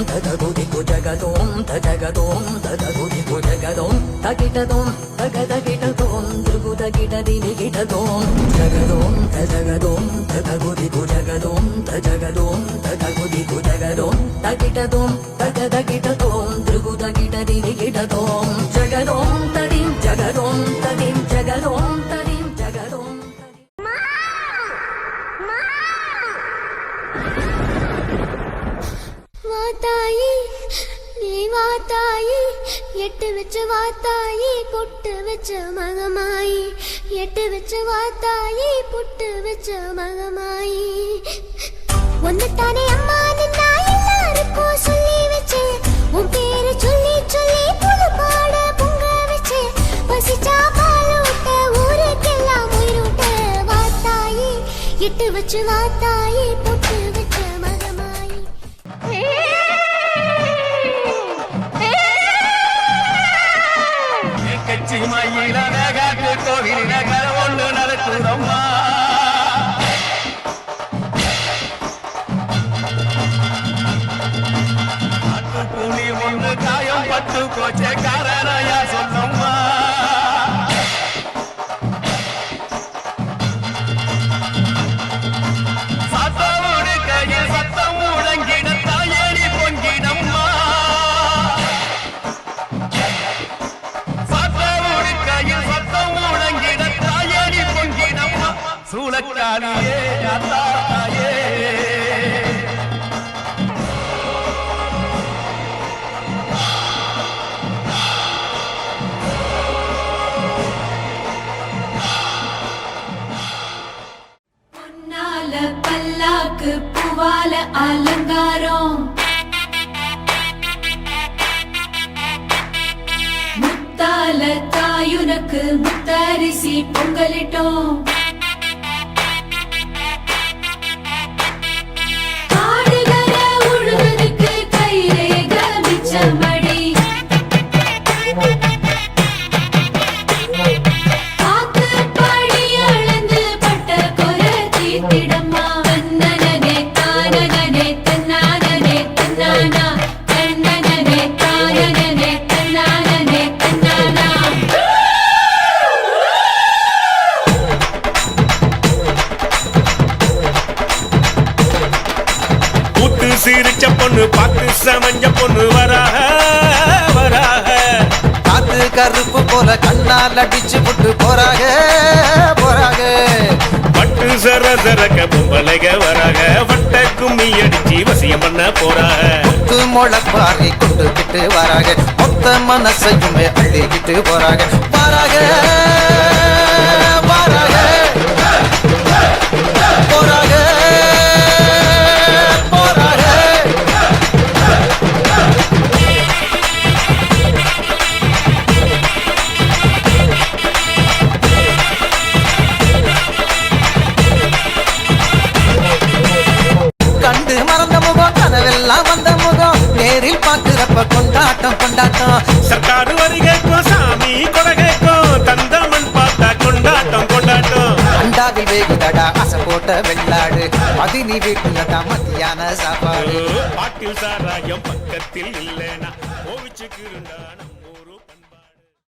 ததகுதிகு ஜகதோம் தஜகதோம் ததகுதிகு ஜகதோம் தகிடதோம் தகதகிடதோம் திருகுதகிடதிகிடதோம் ஜகதோம் தஜகதோம் ததகுதிகு ஜகதோம் தஜகதோம் ததகுதிகு ஜகதோம் தகிடதோம் தகதகிடதோம் திருகுதகிடதிகிடதோம் ஜகதோம் ததிம் ஜகதோம் ததிம் ஜகதோம் ததிம் ஜகதோம் வாத்தாயி நீ வாத்தாயி எட்டு வச்ச வாத்தாயி பொட்டு வச்ச மகமாயி எட்டு வச்ச வாத்தாயி பொட்டு வச்ச மகமாயி ஒன்னத்தானே அம்மா நின்னா எல்லாருக்கும் சொல்லி வச்சேன் உன் பேரு சொல்லி சொல்லி புது பாட பொங்க வச்சேன் பசிச்சா பாலூட்ட ஊருக்கெல்லாம் உயிரூட்ட வாத்தாயி எட்டு வச்சு வாத்தாயி பொட்டு வச்ச மகமாயி கோவில் நகர ஒன்று நடக்குறம்மா புலி ஒன்று காயம் பட்டு போச்சே காரணையா சொல்லம்மா சத்தோடு கையில் சத்தம் முழங்கிட தாயடி பொங்கிடம்மா சத்தோடு கையில் சத்தம் முழங்கிட தாயடி பொங்கிடம்மா சூளக்காலியே அத்தாயே பல்லாக்கு பூவால அலங்காரம் முத்தால தாயுனக்கு முத்தரிசி பொங்கலிட்டோம் ஆடுகிற உழுவதுக்கு கைரேக மிச்சமடி காத்து படி அளந்து பட்ட கொரை தீர்த்திடம்மா தன்னனே தானனே தன்னானே தன்னானா தன்னனே தானனே தன்னானே தன்னானா கூத்து சிரிச்ச பொண்ணு பார்த்து சமஞ்ச பொண்ணு வராக வராக காத்து கருப்பு போல கண்ணால் அடிச்சு விட்டு போறாக போறாக பட்டு சர சரக்க பொம்பளைக வராக வட்ட கும்மி அடிச்சு வசியம் பண்ண போறாக முத்து முளைப்பாரி கொண்டுகிட்டு வராக மொத்த மனசையுமே அள்ளிக்கிட்டு போறாக வராக வராக போறாக போறாக கண்டு மறந்த முகம் கனவெல்லாம் வந்த முகம் நேரில் பார்க்கிறப்ப கொண்டாட்டம் கொண்டாட்டம் சர்க்காரு வரி கேட்கும் சாமி கொடை கேட்கும் தந்தமன் பார்த்தா கொண்டாட்டம் கொண்டாட்டம் அண்டாவில் வேகுதடா அசை போட்ட வெள்ளாடு பதினி வீட்டுல தான் மத்தியான சாப்பாடு பாட்டில் சாராயம் பக்கத்தில் இல்லைனா ஓவிச்சுக்கு இருந்தா நம்ம ஊரு